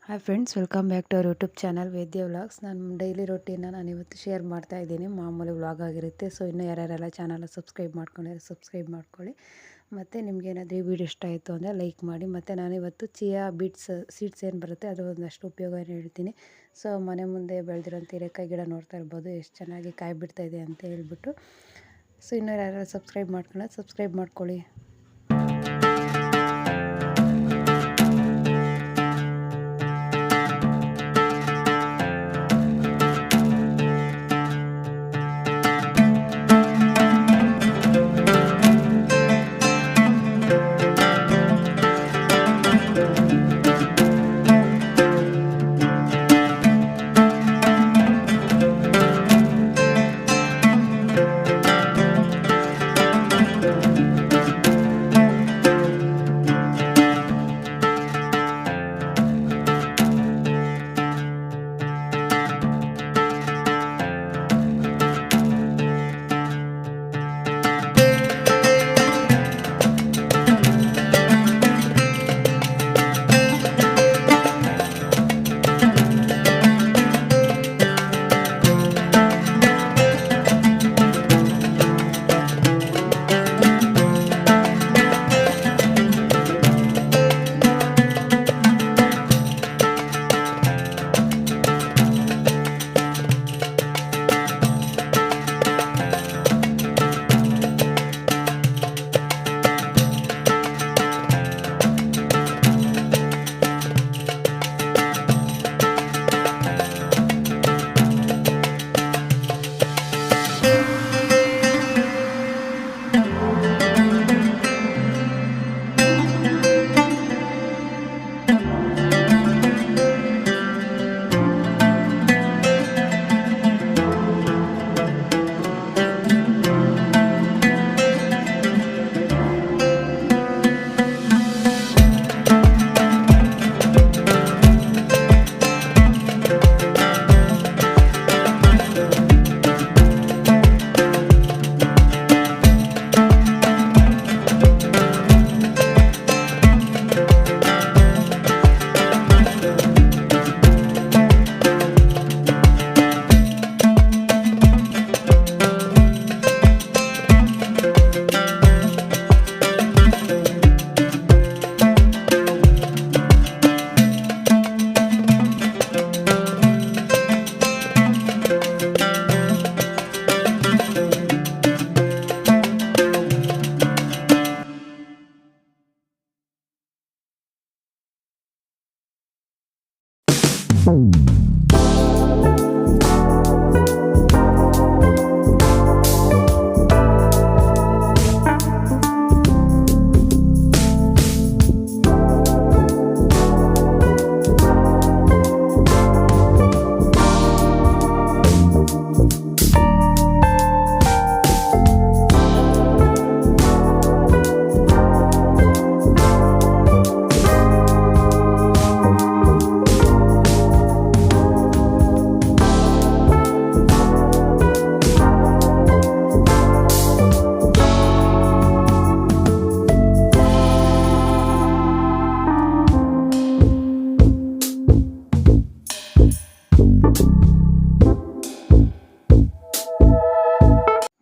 Hi friends, welcome back to our YouTube channel Vedya vlogs. ನಾನು daily ರೊಟೀನ ನಾನು ಇವತ್ತು ಶೇರ್ ಮಾಡ್ತಾ ಇದ್ದೀನಿ. ಮಾಮೂಲಿ ವ್ಲಾಗ್ ಆಗಿರುತ್ತೆ. ಸೊ ಇನ್ನೂ ಯಾರ್ಯಾರೆಲ್ಲ ಚಾನಲ್ ಸಬ್ಸ್ಕ್ರೈಬ್ ಮಾಡ್ಕೊಂಡಿದ್ದಾರೆ ಸಬ್ಸ್ಕ್ರೈಬ್ ಮಾಡ್ಕೊಳ್ಳಿ. ಮತ್ತು ನಿಮಗೇನಾದರೂ ಈ ವಿಡಿಯೋ ಇಷ್ಟ ಆಯಿತು ಅಂದರೆ ಲೈಕ್ ಮಾಡಿ. ಮತ್ತು ನಾನಿವತ್ತು ಚಿಯಾ ಬೀಟ್ಸ್ ಸೀಡ್ಸ್ ಏನು ಬರುತ್ತೆ ಅದು ಒಂದಷ್ಟು ಉಪಯೋಗನ ಹೇಳ್ತೀನಿ. ಸೊ ಮನೆ ಮುಂದೆ ಬೆಳೆದಿರೋಂಥ ಹೀರೆಕಾಯಿ ಗಿಡ ನೋಡ್ತಾ ಇರ್ಬೋದು, ಎಷ್ಟು ಚೆನ್ನಾಗಿ ಕಾಯಿ ಬಿಡ್ತಾ ಇದೆ ಅಂತ ಹೇಳ್ಬಿಟ್ಟು. ಸೊ ಇನ್ನೂ ಯಾರ್ಯಾರು ಸಬ್ಸ್ಕ್ರೈಬ್ ಮಾಡ್ಕೊಳ್ಳೋದು ಸಬ್ಸ್ಕ್ರೈಬ್ ಮಾಡ್ಕೊಳ್ಳಿ.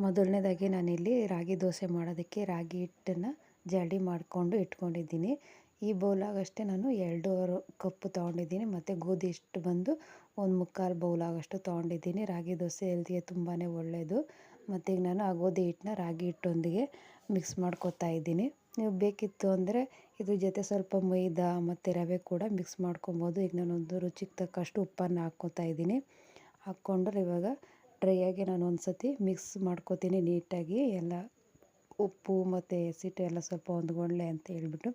ಮೊದಲನೇದಾಗಿ ನಾನಿಲ್ಲಿ ರಾಗಿ ದೋಸೆ ಮಾಡೋದಕ್ಕೆ ರಾಗಿ ಹಿಟ್ಟನ್ನು ಜರಡಿ ಮಾಡಿಕೊಂಡು ಇಟ್ಕೊಂಡಿದ್ದೀನಿ. ಈ ಬೌಲಾಗಷ್ಟೇ ನಾನು 2 ಕಪ್ಪು ತೊಗೊಂಡಿದ್ದೀನಿ. ಮತ್ತು ಗೋಧಿ ಹಿಟ್ಟು ಬಂದು 1/4 ಬೌಲಾಗಷ್ಟು ತೊಗೊಂಡಿದ್ದೀನಿ. ರಾಗಿ ದೋಸೆ ಹೆಲ್ತಿಗೆ ತುಂಬಾ ಒಳ್ಳೆಯದು. ಮತ್ತು ಈಗ ನಾನು ಆ ಗೋಧಿ ಹಿಟ್ಟನ್ನ ರಾಗಿ ಹಿಟ್ಟೊಂದಿಗೆ ಮಿಕ್ಸ್ ಮಾಡ್ಕೊತಾ ಇದ್ದೀನಿ. ನೀವು ಬೇಕಿತ್ತು ಅಂದರೆ ಇದ್ರ ಜೊತೆ ಸ್ವಲ್ಪ ಮೈದಾ ಮತ್ತು ರವೆ ಕೂಡ ಮಿಕ್ಸ್ ಮಾಡ್ಕೊಬೋದು. ಈಗ ನಾನೊಂದು ರುಚಿಗೆ ತಕ್ಕಷ್ಟು ಉಪ್ಪನ್ನು ಹಾಕ್ಕೊತಾ ಇದ್ದೀನಿ. ಹಾಕ್ಕೊಂಡ್ರೆ ಇವಾಗ ಡ್ರೈಯಾಗಿ ನಾನು ಒಂದು ಸತಿ ಮಿಕ್ಸ್ ಮಾಡ್ಕೊತೀನಿ ನೀಟಾಗಿ. ಎಲ್ಲ ಉಪ್ಪು ಮತ್ತು ಹಸಿಟ್ಟು ಎಲ್ಲ ಸ್ವಲ್ಪ ಹೊಂದ್ಕೊಳ್ಳೆ ಅಂತ ಹೇಳ್ಬಿಟ್ಟು.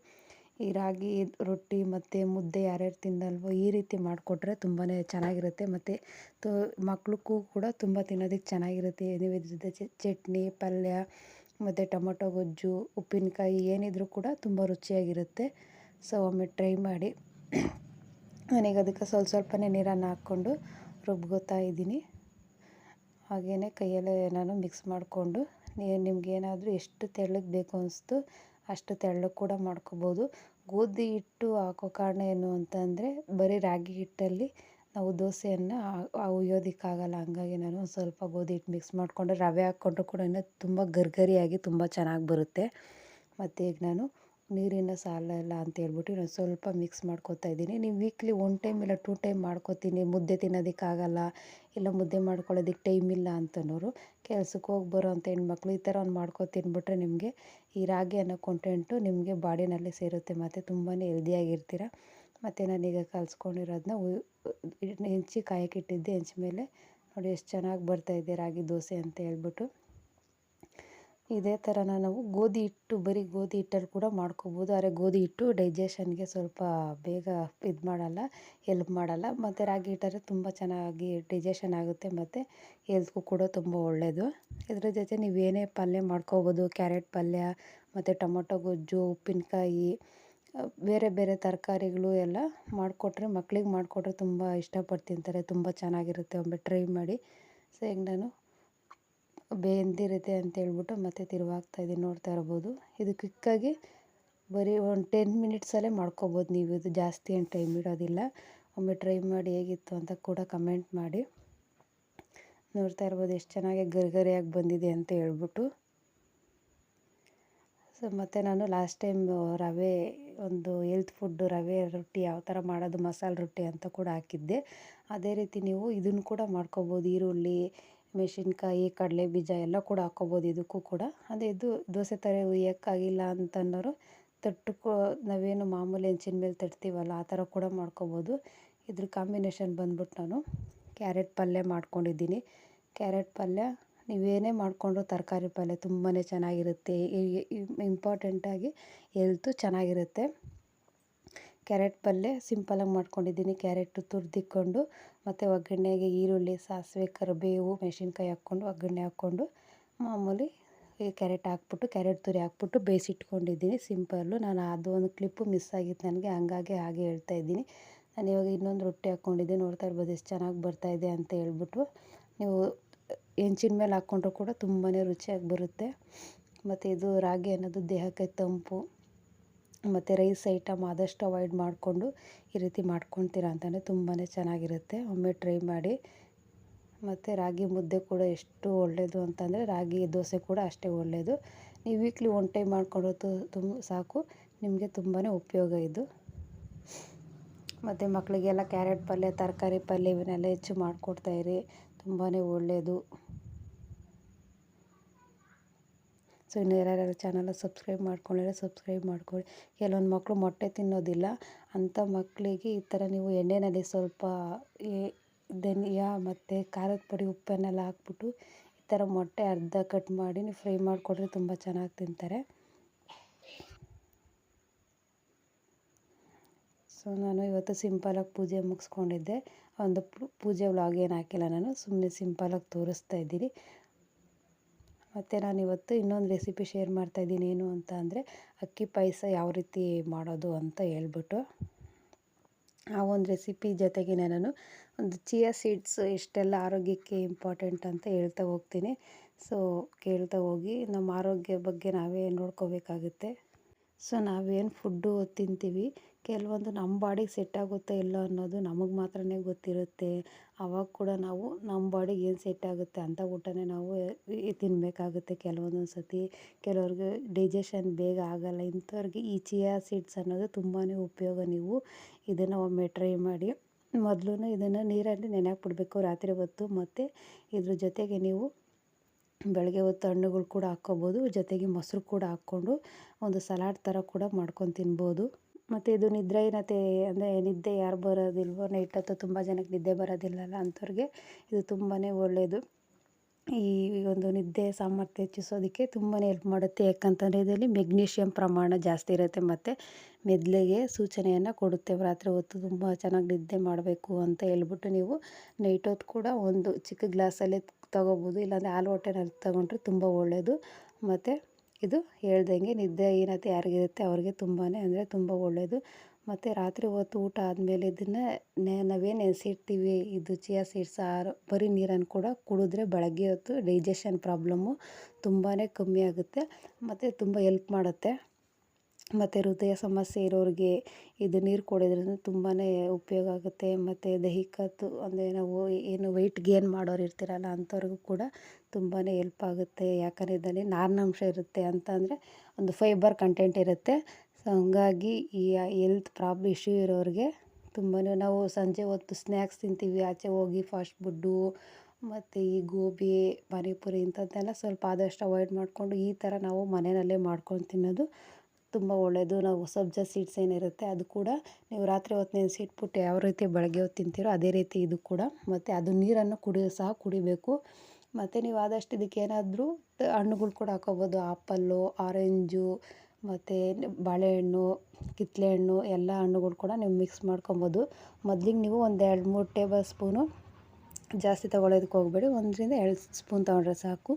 ಈ ರಾಗಿ ರೊಟ್ಟಿ ಮತ್ತು ಮುದ್ದೆ ಯಾರ್ಯಾರು ತಿನ್ನಲ್ವೋ ಈ ರೀತಿ ಮಾಡಿಕೊಟ್ರೆ ತುಂಬಾ ಚೆನ್ನಾಗಿರುತ್ತೆ. ಮತ್ತು ಮಕ್ಳಿಗೂ ಕೂಡ ತುಂಬ ತಿನ್ನೋದಕ್ಕೆ ಚೆನ್ನಾಗಿರುತ್ತೆ. ನೀವು ಇದ್ರ ಜೊತೆ ಚಟ್ನಿ, ಪಲ್ಯ ಮತ್ತು ಟೊಮೊಟೊ ಗೊಜ್ಜು, ಉಪ್ಪಿನಕಾಯಿ ಏನಿದ್ರೂ ಕೂಡ ತುಂಬ ರುಚಿಯಾಗಿರುತ್ತೆ. ಸೊ ಒಮ್ಮೆ ಟ್ರೈ ಮಾಡಿ. ನಾನೀಗ ಅದಕ್ಕೆ ಸ್ವಲ್ಪನೇ ನೀರನ್ನು ಹಾಕ್ಕೊಂಡು ರುಬ್ಕೋತಾ ಇದ್ದೀನಿ. ಹಾಗೆಯೇ ಕೈಯಲ್ಲೇ ನಾನು ಮಿಕ್ಸ್ ಮಾಡಿಕೊಂಡು ನಿಮಗೇನಾದರೂ ಎಷ್ಟು ತೆಳ್ಳಗೆ ಬೇಕು ಅನಿಸ್ತು ಅಷ್ಟು ತೆಳ್ಳಗೆ ಕೂಡ ಮಾಡ್ಕೋಬೋದು. ಗೋಧಿ ಹಿಟ್ಟು ಹಾಕೋ ಕಾರಣ ಏನು ಅಂತಂದರೆ ಬರೀ ರಾಗಿ ಹಿಟ್ಟಲ್ಲಿ ನಾವು ದೋಸೆಯನ್ನು ಹುಯ್ಯೋದಕ್ಕಾಗಲ್ಲ. ಹಂಗಾಗಿ ನಾನು ಸ್ವಲ್ಪ ಗೋಧಿ ಹಿಟ್ಟು ಮಿಕ್ಸ್ ಮಾಡಿಕೊಂಡ್ರೆ ರವೆ ಹಾಕ್ಕೊಂಡ್ರು ಕೂಡ ಇನ್ನೂ ತುಂಬ ಗರಿಗರಿಯಾಗಿ ತುಂಬ ಚೆನ್ನಾಗಿ ಬರುತ್ತೆ. ಮತ್ತು ಈಗ ನಾನು ನೀರಿನ ಸಾಲಲ್ಲ ಅಂತ ಹೇಳ್ಬಿಟ್ಟು ನಾನು ಸ್ವಲ್ಪ ಮಿಕ್ಸ್ ಮಾಡ್ಕೊತಾ ಇದ್ದೀನಿ. ನೀವು ವೀಕ್ಲಿ 1 ಟೈಮ್ ಇಲ್ಲ 2 ಟೈಮ್ ಮಾಡ್ಕೊತೀನಿ, ಮುದ್ದೆ ತಿನ್ನೋದಕ್ಕಾಗಲ್ಲ, ಇಲ್ಲ ಮುದ್ದೆ ಮಾಡ್ಕೊಳ್ಳೋದಕ್ಕೆ ಟೈಮ್ ಇಲ್ಲ ಅಂತನೋರು, ಕೆಲ್ಸಕ್ಕೆ ಹೋಗಿ ಬರೋ ಅಂಥ ಹೆಣ್ಮಕ್ಳು ಈ ಥರ ಒಂದು ಮಾಡ್ಕೊ ತಿಂದ್ಬಿಟ್ರೆ ನಿಮಗೆ ಈ ರಾಗಿ ಅನ್ನೋ ಕಂಟೆಂಟು ನಿಮಗೆ ಬಾಡಿನಲ್ಲಿ ಸೇರುತ್ತೆ ಮತ್ತು ತುಂಬಾ ಹೆಲ್ದಿಯಾಗಿರ್ತೀರ. ಮತ್ತು ನಾನೀಗ ಕಲಸ್ಕೊಂಡಿರೋದನ್ನ ಹೆಂಚಿ ಕಾಯಕ್ಕಿಟ್ಟಿದ್ದೆ. ಹೆಂಚ ಮೇಲೆ ನೋಡಿ ಎಷ್ಟು ಚೆನ್ನಾಗಿ ಬರ್ತಾಯಿದೆ ರಾಗಿ ದೋಸೆ ಅಂತ ಹೇಳ್ಬಿಟ್ಟು. ಇದೇ ಥರನ ನಾವು ಗೋಧಿ ಹಿಟ್ಟು, ಬರೀ ಗೋಧಿ ಹಿಟ್ಟಲ್ಲಿ ಕೂಡ ಮಾಡ್ಕೋಬೋದು. ಆದರೆ ಗೋಧಿ ಹಿಟ್ಟು ಡೈಜೆಷನ್ಗೆ ಸ್ವಲ್ಪ ಬೇಗ ಇದು ಮಾಡಲ್ಲ, ಹೆಲ್ಪ್ ಮಾಡಲ್ಲ. ಮತ್ತು ರಾಗಿ ಹಿಟ್ಟಾದರೆ ತುಂಬ ಚೆನ್ನಾಗಿ ಡೈಜೆಷನ್ ಆಗುತ್ತೆ ಮತ್ತು ಹೆಲ್ತ್ಗೂ ಕೂಡ ತುಂಬ ಒಳ್ಳೆಯದು. ಇದ್ರ ಜೊತೆ ನೀವೇನೇ ಪಲ್ಯ ಮಾಡ್ಕೋಬೋದು, ಕ್ಯಾರೆಟ್ ಪಲ್ಯ ಮತ್ತು ಟೊಮೊಟೊ ಗೊಜ್ಜು, ಉಪ್ಪಿನಕಾಯಿ, ಬೇರೆ ಬೇರೆ ತರಕಾರಿಗಳು ಎಲ್ಲ ಮಾಡಿಕೊಟ್ರೆ, ಮಕ್ಳಿಗೆ ಮಾಡಿಕೊಟ್ರೆ ತುಂಬ ಇಷ್ಟಪಟ್ಟು ತಿಂತಾರೆ. ತುಂಬ ಚೆನ್ನಾಗಿರುತ್ತೆ, ಒಮ್ಮೆ ಟ್ರೈ ಮಾಡಿ. ಸೊ ಈಗ ನಾನು ಬೆಂದಿರುತ್ತೆ ಅಂತೇಳ್ಬಿಟ್ಟು ಮತ್ತೆ ತಿರುವಾಗ್ತಾಯಿದ್ದೀನಿ, ನೋಡ್ತಾ ಇರ್ಬೋದು. ಇದು ಕ್ವಿಕ್ಕಾಗಿ ಬರೀ ಒಂದು 10 ಮಿನಿಟ್ಸಲ್ಲೇ ಮಾಡ್ಕೊಬೋದು ನೀವು. ಇದು ಜಾಸ್ತಿ ಏನು ಟೈಮ್ ಇಡೋದಿಲ್ಲ. ಒಮ್ಮೆ ಟ್ರೈ ಮಾಡಿ ಹೇಗಿತ್ತು ಅಂತ ಕೂಡ ಕಮೆಂಟ್ ಮಾಡಿ. ನೋಡ್ತಾ ಇರ್ಬೋದು ಎಷ್ಟು ಚೆನ್ನಾಗಿ ಗರಿಗರಿಯಾಗಿ ಬಂದಿದೆ ಅಂತ ಹೇಳ್ಬಿಟ್ಟು. ಸೊ ಮತ್ತು ನಾನು ಲಾಸ್ಟ್ ಟೈಮ್ ರವೆ ಒಂದು ಹೆಲ್ತ್ ಫುಡ್ಡು ರವೆ ರೊಟ್ಟಿ ಯಾವ ಥರ ಮಾಡೋದು, ಮಸಾಲೆ ರೊಟ್ಟಿ ಅಂತ ಕೂಡ ಹಾಕಿದ್ದೆ. ಅದೇ ರೀತಿ ನೀವು ಇದನ್ನು ಕೂಡ ಮಾಡ್ಕೊಬೋದು. ಈರುಳ್ಳಿ, ಮೆಣಸಿನ್ಕಾಯಿ, ಕಡಲೆ ಬೀಜ ಎಲ್ಲ ಕೂಡ ಹಾಕ್ಕೊಬೋದು ಇದಕ್ಕೂ ಕೂಡ. ಅದೇ ಇದು ದೋಸೆ ಥರ ಹುಯ್ಯೋಕ್ಕಾಗಿಲ್ಲ ಅಂತನ್ನೋರು ನಾವೇನು ಮಾಮೂಲಿ ಹೆಂಚಿನ ಮೇಲೆ ತಟ್ತೀವಲ್ಲ ಆ ಥರ ಕೂಡ ಮಾಡ್ಕೊಬೋದು. ಇದ್ರ ಕಾಂಬಿನೇಷನ್ ಬಂದ್ಬಿಟ್ಟು ನಾನು ಕ್ಯಾರೆಟ್ ಪಲ್ಯ ಮಾಡ್ಕೊಂಡಿದ್ದೀನಿ. ಕ್ಯಾರೆಟ್ ಪಲ್ಯ ನೀವೇನೇ ಮಾಡಿಕೊಂಡ್ರು ತರಕಾರಿ ಪಲ್ಯ ತುಂಬಾ ಚೆನ್ನಾಗಿರುತ್ತೆ. ಇಂಪಾರ್ಟೆಂಟಾಗಿ ಹೆಲ್ತು ಚೆನ್ನಾಗಿರುತ್ತೆ. ಕ್ಯಾರೆಟ್ ಪಲ್ಯ ಸಿಂಪಲಾಗಿ ಮಾಡ್ಕೊಂಡಿದ್ದೀನಿ. ಕ್ಯಾರೆಟು ತುರಿದಿಕ್ಕೊಂಡು ಮತ್ತು ಒಗ್ಗರಣೆಗೆ ಈರುಳ್ಳಿ, ಸಾಸಿವೆ, ಕರಿಬೇವು, ಮೆಣಸಿನ್ಕಾಯಿ ಹಾಕ್ಕೊಂಡು ಒಗ್ಗರಣೆ ಹಾಕ್ಕೊಂಡು ಮಾಮೂಲಿ ಈ ಕ್ಯಾರೆಟ್ ಹಾಕ್ಬಿಟ್ಟು, ಕ್ಯಾರೆಟ್ ತುರಿ ಹಾಕ್ಬಿಟ್ಟು ಬೇಯಿಸಿಟ್ಕೊಂಡಿದ್ದೀನಿ ಸಿಂಪಲ್ಲು. ನಾನು ಅದು ಒಂದು ಕ್ಲಿಪ್ಪು ಮಿಸ್ ಆಗಿತ್ತು ನನಗೆ, ಹಂಗಾಗಿ ಹಾಗೆ ಹೇಳ್ತಾಯಿದ್ದೀನಿ. ನಾನು ಇವಾಗ ಇನ್ನೊಂದು ರೊಟ್ಟಿ ಹಾಕ್ಕೊಂಡಿದ್ದೆ, ನೋಡ್ತಾ ಇರ್ಬೋದು ಎಷ್ಟು ಚೆನ್ನಾಗಿ ಬರ್ತಾಯಿದೆ ಅಂತ ಹೇಳ್ಬಿಟ್ಟು. ನೀವು ಹೆಂಚಿನ ಮೇಲೆ ಹಾಕ್ಕೊಂಡ್ರು ಕೂಡ ತುಂಬಾ ರುಚಿಯಾಗಿ ಬರುತ್ತೆ. ಮತ್ತು ಇದು ರಾಗಿ ಅನ್ನೋದು ದೇಹಕ್ಕೆ ತಂಪು. ಮತ್ತು ರೈಸ್ ಐಟಮ್ ಆದಷ್ಟು ಅವಾಯ್ಡ್ ಮಾಡಿಕೊಂಡು ಈ ರೀತಿ ಮಾಡ್ಕೊತೀರ ಅಂತಂದರೆ ತುಂಬಾ ಚೆನ್ನಾಗಿರುತ್ತೆ. ಒಮ್ಮೆ ಟ್ರೈ ಮಾಡಿ. ಮತ್ತು ರಾಗಿ ಮುದ್ದೆ ಕೂಡ ಎಷ್ಟು ಒಳ್ಳೆಯದು ಅಂತಂದರೆ ರಾಗಿ ದೋಸೆ ಕೂಡ ಅಷ್ಟೇ ಒಳ್ಳೆಯದು. ನೀವು ವೀಕ್ಲಿ 1 ಟೈಮ್ ಮಾಡ್ಕೊಂಡು ಸಾಕು, ನಿಮಗೆ ತುಂಬಾ ಉಪಯೋಗ ಇದು. ಮತ್ತು ಮಕ್ಕಳಿಗೆಲ್ಲ ಕ್ಯಾರೆಟ್ ಪಲ್ಯ, ತರಕಾರಿ ಪಲ್ಯ ಇವನ್ನೆಲ್ಲ ಹೆಚ್ಚು ಮಾಡಿಕೊಡ್ತಾಯಿರಿ, ತುಂಬಾ ಒಳ್ಳೆಯದು. ಸೊ ಇನ್ನು ಯಾರ್ಯಾರು ಚಾನಲ್ನ ಸಬ್ಸ್ಕ್ರೈಬ್ ಮಾಡ್ಕೊಂಡಿಲ್ಲ ಸಬ್ಸ್ಕ್ರೈಬ್ ಮಾಡ್ಕೊಳ್ಳಿ. ಕೆಲವೊಂದು ಮಕ್ಕಳು ಮೊಟ್ಟೆ ತಿನ್ನೋದಿಲ್ಲ, ಅಂಥ ಮಕ್ಕಳಿಗೆ ಈ ಥರ ನೀವು ಎಣ್ಣೆಯಲ್ಲಿ ಸ್ವಲ್ಪ ಧನಿಯಾ ಮತ್ತು ಖಾರದ ಪುಡಿ, ಉಪ್ಪನ್ನೆಲ್ಲ ಹಾಕ್ಬಿಟ್ಟು ಈ ಥರ ಮೊಟ್ಟೆ ಅರ್ಧ ಕಟ್ ಮಾಡಿ ನೀವು ಫ್ರೈ ಮಾಡಿಕೊಟ್ರೆ ತುಂಬ ಚೆನ್ನಾಗಿ ತಿಂತಾರೆ. ಸೊ ನಾನು ಇವತ್ತು ಸಿಂಪಲಾಗಿ ಪೂಜೆ ಮುಗಿಸ್ಕೊಂಡಿದ್ದೆ. ಒಂದು ಪೂಜೆ ವ್ಲಾಗ್ ಏನು ಹಾಕಿಲ್ಲ, ನಾನು ಸುಮ್ಮನೆ ಸಿಂಪಲಾಗಿ ತೋರಿಸ್ತಾ ಇದ್ದೀನಿ. ಮತ್ತು ನಾನಿವತ್ತು ಇನ್ನೊಂದು ರೆಸಿಪಿ ಶೇರ್ ಮಾಡ್ತಾಯಿದ್ದೀನಿ. ಏನು ಅಂತ ಅಂದರೆ ಅಕ್ಕಿ ಪಾಯಸ ಯಾವ ರೀತಿ ಮಾಡೋದು ಅಂತ ಹೇಳ್ಬಿಟ್ಟು. ಆ ಒಂದು ರೆಸಿಪಿ ಜೊತೆಗೆ ನಾನು ಒಂದು ಚಿಯಾ ಸೀಡ್ಸ್ ಎಷ್ಟೆಲ್ಲ ಆರೋಗ್ಯಕ್ಕೆ ಇಂಪಾರ್ಟೆಂಟ್ ಅಂತ ಹೇಳ್ತಾ ಹೋಗ್ತೀನಿ. ಸೊ ಕೇಳ್ತಾ ಹೋಗಿ. ನಮ್ಮ ಆರೋಗ್ಯ ಬಗ್ಗೆ ನಾವೇ ನೋಡ್ಕೋಬೇಕಾಗುತ್ತೆ. ಸೊ ನಾವೇನು ಫುಡ್ಡು ತಿಂತೀವಿ, ಕೆಲವೊಂದು ನಮ್ಮ ಬಾಡಿಗೆ ಸೆಟ್ ಆಗುತ್ತೋ ಇಲ್ಲೋ ಅನ್ನೋದು ನಮಗೆ ಮಾತ್ರನೇ ಗೊತ್ತಿರುತ್ತೆ. ಆವಾಗ ಕೂಡ ನಾವು ನಮ್ಮ ಬಾಡಿಗೆ ಏನು ಸೆಟ್ ಆಗುತ್ತೆ ಅಂಥ ಊಟನೇ ನಾವು ತಿನ್ನಬೇಕಾಗುತ್ತೆ. ಕೆಲವೊಂದೊಂದು ಸತಿ ಕೆಲವ್ರಿಗೆ ಡೈಜೆಷನ್ ಬೇಗ ಆಗೋಲ್ಲ. ಇಂಥವ್ರಿಗೆ ಈ ಚಿಯಾ ಸೀಡ್ಸ್ ಅನ್ನೋದು ತುಂಬಾ ಉಪಯೋಗ. ನೀವು ಇದನ್ನು ಒಮ್ಮೆ ಟ್ರೈ ಮಾಡಿ. ಮೊದಲು ಇದನ್ನು ನೀರಲ್ಲಿ ನೆನೆಹಾಕ್ಬಿಡ್ಬೇಕು ರಾತ್ರಿ ಹೊತ್ತು. ಮತ್ತು ಇದ್ರ ಜೊತೆಗೆ ನೀವು ಬೆಳಗ್ಗೆ ಹೊತ್ತು ಹಣ್ಣುಗಳು ಕೂಡ ಹಾಕ್ಕೋಬೋದು, ಜೊತೆಗೆ ಮೊಸರು ಕೂಡ ಹಾಕ್ಕೊಂಡು ಒಂದು ಸಲಾಡ್ ಥರ ಕೂಡ ಮಾಡ್ಕೊಂಡು ತಿನ್ಬೋದು. ಮತ್ತು ಇದು ನಿದ್ರಾಹೀನತೆ ಅಂದರೆ ನಿದ್ದೆ ಯಾರು ಬರೋದಿಲ್ವೋ, ನೈಟ್ ಹೊತ್ತು ತುಂಬ ಜನಕ್ಕೆ ನಿದ್ದೆ ಬರೋದಿಲ್ಲಲ್ಲ, ಅಂಥವ್ರಿಗೆ ಇದು ತುಂಬಾ ಒಳ್ಳೆಯದು. ಈ ಒಂದು ನಿದ್ದೆ ಸಾಮರ್ಥ್ಯ ಹೆಚ್ಚಿಸೋದಕ್ಕೆ ತುಂಬಾ ಹೆಲ್ಪ್ ಮಾಡುತ್ತೆ. ಯಾಕಂತಂದರೆ ಇದರಲ್ಲಿ ಮೆಗ್ನೀಷಿಯಮ್ ಪ್ರಮಾಣ ಜಾಸ್ತಿ ಇರುತ್ತೆ ಮತ್ತು ಮೆದುಳಿಗೆ ಸೂಚನೆಯನ್ನು ಕೊಡುತ್ತೆ. ರಾತ್ರಿ ಹೊತ್ತು ತುಂಬ ಚೆನ್ನಾಗಿ ನಿದ್ದೆ ಮಾಡಬೇಕು ಅಂತ ಹೇಳ್ಬಿಟ್ಟು ನೀವು ನೈಟ್ ಹೊತ್ತು ಕೂಡ ಒಂದು ಚಿಕ್ಕ ಗ್ಲಾಸಲ್ಲೇ ತಗೋಬೋದು, ಇಲ್ಲಾಂದರೆ ಹಾಲು ಹೊಟ್ಟೆನಲ್ಲಿ ತಗೊಂಡ್ರೆ ತುಂಬ ಒಳ್ಳೆಯದು. ಮತ್ತು ಇದು ಹೇಳ್ದಂಗೆ ನಿದ್ದೆಹೀನತೆ ಯಾರಿಗಿರುತ್ತೆ ಅವ್ರಿಗೆ ತುಂಬಾ ಅಂದರೆ ತುಂಬ ಒಳ್ಳೆಯದು. ಮತ್ತು ರಾತ್ರಿ ಹೊತ್ತು ಊಟ ಆದಮೇಲೆ ಇದನ್ನು ನಾವೇನು ನೆನೆಸಿರ್ತೀವಿ, ಇದು ಚಿಯಾ ಸೀಡ್ಸ್ ಬರೀ ನೀರನ್ನು ಕೂಡ ಕುಡಿದ್ರೆ ಬೆಳಗ್ಗೆ ಹೊತ್ತು ಡೈಜೆಷನ್ ಪ್ರಾಬ್ಲಮ್ಮು ತುಂಬಾ ಕಮ್ಮಿ ಆಗುತ್ತೆ ಮತ್ತು ತುಂಬ ಹೆಲ್ಪ್ ಮಾಡುತ್ತೆ. ಮತ್ತು ಹೃದಯ ಸಮಸ್ಯೆ ಇರೋರಿಗೆ ಇದು ನೀರು ಕುಡಿಯೋದ್ರಿಂದ ತುಂಬಾ ಉಪಯೋಗ ಆಗುತ್ತೆ. ಮತ್ತು ದೈಹಿಕದ್ದು ಅಂದರೆ ನಾವು ಏನು ವೆಯ್ಟ್ ಗೇನ್ ಮಾಡೋರು ಇರ್ತೀರಲ್ಲ ಅಂಥವ್ರಿಗೂ ಕೂಡ ತುಂಬಾ ಹೆಲ್ಪ್ ಆಗುತ್ತೆ. ಯಾಕಂದರೆ ಇದರಲ್ಲಿ ನಾರಿನಂಶ ಇರುತ್ತೆ ಅಂತ ಅಂದರೆ ಒಂದು ಫೈಬರ್ ಕಂಟೆಂಟ್ ಇರುತ್ತೆ. ಸೊ ಹಂಗಾಗಿ ಈ ಹೆಲ್ತ್ ಇಶ್ಯೂ ಇರೋರಿಗೆ ತುಂಬಾ ನಾವು ಸಂಜೆ ಹೊತ್ತು ಸ್ನ್ಯಾಕ್ಸ್ ತಿಂತೀವಿ ಆಚೆ ಹೋಗಿ ಫಾಸ್ಟ್ ಫುಡ್ಡು ಮತ್ತು ಈ ಗೋಬಿ ಪಾನಿಪುರಿ ಇಂಥದ್ದನ್ನೆಲ್ಲ ಸ್ವಲ್ಪ ಆದಷ್ಟು ಅವಾಯ್ಡ್ ಮಾಡಿಕೊಂಡು ಈ ಥರ ನಾವು ಮನೆಯಲ್ಲೇ ಮಾಡ್ಕೊಂಡು ತಿನ್ನೋದು ತುಂಬ ಒಳ್ಳೆಯದು. ನಾವು ಸಬ್ಜಾ ಸೀಡ್ಸ್ ಏನಿರುತ್ತೆ ಅದು ಕೂಡ ನೀವು ರಾತ್ರಿ ಹೊತ್ತು ನೆನೆಸಿಟ್ಬಿಟ್ಟು ಯಾವ ರೀತಿ ಬೆಳಗ್ಗೆ ಹೊತ್ತು ತಿಂತೀರೋ ಅದೇ ರೀತಿ ಇದು ಕೂಡ, ಮತ್ತು ಅದು ನೀರನ್ನು ಕುಡಿಬೇಕು. ಮತ್ತು ನೀವು ಆದಷ್ಟು ಇದಕ್ಕೆ ಏನಾದರೂ ಹಣ್ಣುಗಳು ಕೂಡ ಹಾಕೋಬೋದು. ಆಪಲ್ಲು, ಆರೆಂಜು ಮತ್ತು ಬಾಳೆಹಣ್ಣು, ಕಿತ್ತಳೆ ಹಣ್ಣು ಎಲ್ಲ ಹಣ್ಣುಗಳು ಕೂಡ ನೀವು ಮಿಕ್ಸ್ ಮಾಡ್ಕೊಬೋದು. ಮೊದಲಿಗೆ ನೀವು ಒಂದು 2-3 ಟೇಬಲ್ ಸ್ಪೂನು, ಜಾಸ್ತಿ ತೊಗೊಳೋದಕ್ಕೆ ಹೋಗಬೇಡಿ, 1-2 ಸ್ಪೂನ್ ತೊಗೊಂಡ್ರೆ ಸಾಕು.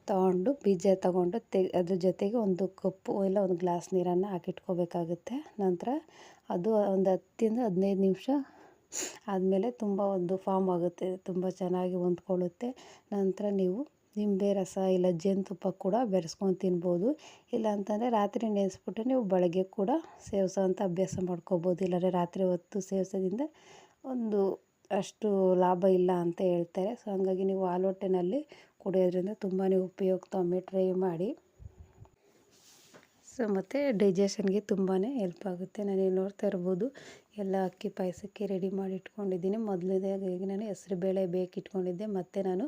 ತೊಗೊಂಡು ಬೀಜ ತೊಗೊಂಡು ಅದ್ರ ಜೊತೆಗೆ 1 ಕಪ್ಪು ಇಲ್ಲ 1 ಗ್ಲಾಸ್ ನೀರನ್ನು ಹಾಕಿಟ್ಕೋಬೇಕಾಗುತ್ತೆ. ನಂತರ ಅದು ಒಂದು 10-15 ನಿಮಿಷ ಆದಮೇಲೆ ತುಂಬ ಒಂದು ಫಾರ್ಮ್ ಆಗುತ್ತೆ, ತುಂಬ ಚೆನ್ನಾಗಿ ಹೊಂದ್ಕೊಳ್ಳುತ್ತೆ. ನಂತರ ನೀವು ನಿಂಬೆ ರಸ ಇಲ್ಲ ಜೇನುತುಪ್ಪ ಕೂಡ ಬೆರೆಸ್ಕೊಂಡು ತಿನ್ಬೋದು. ಇಲ್ಲ ಅಂತಂದರೆ ರಾತ್ರಿ ನೆನೆಸ್ಬಿಟ್ಟು ನೀವು ಬೆಳಗ್ಗೆ ಕೂಡ ಸೇವಿಸೋವಂಥ ಅಭ್ಯಾಸ ಮಾಡ್ಕೋಬೋದು. ಇಲ್ಲಾಂದರೆ ರಾತ್ರಿ ಹೊತ್ತು ಸೇವಿಸೋದ್ರಿಂದ ಒಂದು ಅಷ್ಟು ಲಾಭ ಇಲ್ಲ ಅಂತ ಹೇಳ್ತಾರೆ. ಸೊ ಹಂಗಾಗಿ ನೀವು ಹಾಲೊಟ್ಟೆನಲ್ಲಿ ಕುಡಿಯೋದ್ರಿಂದ ತುಂಬಾ ಉಪಯುಕ್ತ. ಒಮ್ಮೆ ಟ್ರೈ ಮಾಡಿ. ಸೊ ಮತ್ತು ಡೈಜೆಷನ್ಗೆ ತುಂಬಾ ಹೆಲ್ಪ್ ಆಗುತ್ತೆ. ನಾನಿಲ್ಲಿ ನೋಡ್ತಾ ಇರ್ಬೋದು ಎಲ್ಲ ಅಕ್ಕಿ ಪಾಯಸಕ್ಕೆ ರೆಡಿ ಮಾಡಿ ಇಟ್ಕೊಂಡಿದ್ದೀನಿ. ಮೊದಲನೇದಾಗಿ ನಾನು ಹೆಸರುಬೇಳೆ ಬೇಕಿಟ್ಕೊಂಡಿದ್ದೆ, ಮತ್ತು ನಾನು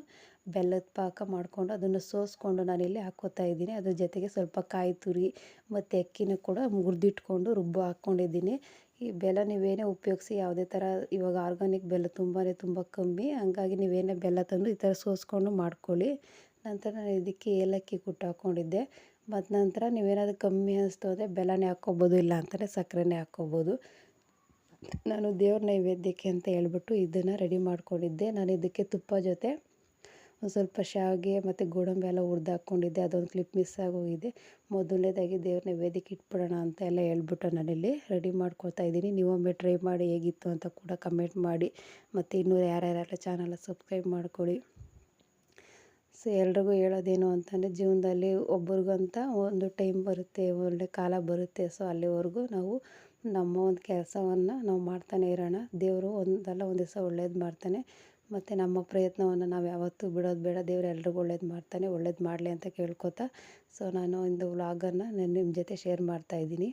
ಬೆಲ್ಲದ ಪಾಕ ಮಾಡಿಕೊಂಡು ಅದನ್ನು ಸೋಸ್ಕೊಂಡು ನಾನಿಲ್ಲಿ ಹಾಕ್ಕೋತಾ ಇದ್ದೀನಿ. ಅದ್ರ ಜೊತೆಗೆ ಸ್ವಲ್ಪ ಕಾಯಿ ತುರಿ ಮತ್ತು ಅಕ್ಕಿನ ಕೂಡ ಹುರಿದಿಟ್ಕೊಂಡು ಹಾಕ್ಕೊಂಡಿದ್ದೀನಿ. ಈ ಬೆಲ್ಲ ನೀವೇನೇ ಉಪಯೋಗಿಸಿ ಯಾವುದೇ ಥರ ಇವಾಗ ಆರ್ಗಾನಿಕ್ ಬೆಲ್ಲ ತುಂಬ ಕಮ್ಮಿ, ಹಂಗಾಗಿ ನೀವೇನೇ ಬೆಲ್ಲ ತಂದು ಈ ಥರ ಸೋಸ್ಕೊಂಡು ಮಾಡ್ಕೊಳ್ಳಿ. ನಂತರ ನಾನು ಇದಕ್ಕೆ ಏಲಕ್ಕಿ ಕುಟ್ಟಿ ಹಾಕ್ಕೊಂಡಿದ್ದೆ. ಮತ್ತು ನಂತರ ನೀವೇನಾದರೂ ಕಮ್ಮಿ ಅನಿಸ್ತು ಅಂದರೆ ಬೆಲ್ಲನೇ ಹಾಕ್ಕೊಬೋದು, ಇಲ್ಲ ಅಂತಂದರೆ ಸಕ್ಕರೆನೇ ಹಾಕ್ಕೊಬೋದು. ನಾನು ದೇವ್ರ ನೈವೇದ್ಯಕ್ಕೆ ಅಂತ ಹೇಳ್ಬಿಟ್ಟು ಇದನ್ನು ರೆಡಿ ಮಾಡ್ಕೊಂಡಿದ್ದೆ. ನಾನು ಇದಕ್ಕೆ ತುಪ್ಪ ಜೊತೆ ಒಂದು ಸ್ವಲ್ಪ ಶಾವಿಗೆ ಮತ್ತು ಗೋಡಂಬಿ ಎಲ್ಲ ಹುರಿದು ಹಾಕ್ಕೊಂಡಿದ್ದೆ. ಅದೊಂದು ಕ್ಲಿಪ್ ಮಿಸ್ ಆಗೋಗಿದೆ. ಮೊದಲನೇದಾಗಿ ದೇವ್ರ ನೈವೇದ್ಯಕ್ಕೆ ಇಟ್ಬಿಡೋಣ ಅಂತ ಎಲ್ಲ ಹೇಳ್ಬಿಟ್ಟು ನಾನಿಲ್ಲಿ ರೆಡಿ ಮಾಡ್ಕೊಳ್ತಾ ಇದ್ದೀನಿ. ನೀವೊಮ್ಮೆ ಟ್ರೈ ಮಾಡಿ ಹೇಗಿತ್ತು ಅಂತ ಕೂಡ ಕಮೆಂಟ್ ಮಾಡಿ. ಮತ್ತು ಇನ್ನೂ ಯಾರ್ಯಾರೆಲ್ಲ ಚಾನಲ್ನ ಸಬ್ಸ್ಕ್ರೈಬ್ ಮಾಡ್ಕೊಳ್ಳಿ. ಸೊ ಎಲ್ರಿಗೂ ಹೇಳೋದೇನು ಅಂತಂದರೆ ಜೀವನದಲ್ಲಿ ಒಬ್ರಿಗಂತ ಒಂದು ಟೈಮ್ ಬರುತ್ತೆ, ಒಳ್ಳೆ ಕಾಲ ಬರುತ್ತೆ. ಸೊ ಅಲ್ಲಿವರೆಗೂ ನಾವು ನಮ್ಮ ಒಂದು ಕೆಲಸವನ್ನು ನಾವು ಮಾಡ್ತಾನೆ ಇರೋಣ. ದೇವರು ಒಂದಲ್ಲ ಒಂದು ದಿವಸ ಒಳ್ಳೇದು ಮಾಡ್ತಾನೆ. ಮತ್ತು ನಮ್ಮ ಪ್ರಯತ್ನವನ್ನು ನಾವು ಯಾವತ್ತೂ ಬಿಡೋದು ಬೇಡ. ದೇವರು ಎಲ್ರಿಗೂ ಒಳ್ಳೇದು ಮಾಡ್ತಾನೆ, ಒಳ್ಳೇದು ಮಾಡಲಿ ಅಂತ ಕೇಳ್ಕೊತಾ ಸೊ ನಾನು ಒಂದು ವ್ಲಾಗನ್ನು ನಾನು ನಿಮ್ಮ ಜೊತೆ ಶೇರ್ ಮಾಡ್ತಾಯಿದ್ದೀನಿ.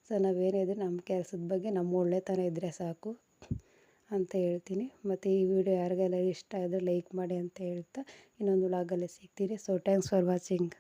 ಸೊ ನಾವೇನೇ ಇದ್ದರೂ ನಮ್ಮ ಕೆಲಸದ ಬಗ್ಗೆ ನಮ್ಮ ಒಳ್ಳೆತನ ಇದ್ದರೆ ಸಾಕು ಅಂತ ಹೇಳ್ತೀನಿ. ಮತ್ತು ಈ ವಿಡಿಯೋ ಯಾರಿಗೆಲ್ಲ ಇಷ್ಟ ಆದರೆ ಲೈಕ್ ಮಾಡಿ ಅಂತ ಹೇಳ್ತಾ ಇನ್ನೊಂದು ವ್ಲಾಗಲ್ಲಿ ಸಿಗ್ತೀನಿ. So thanks for watching.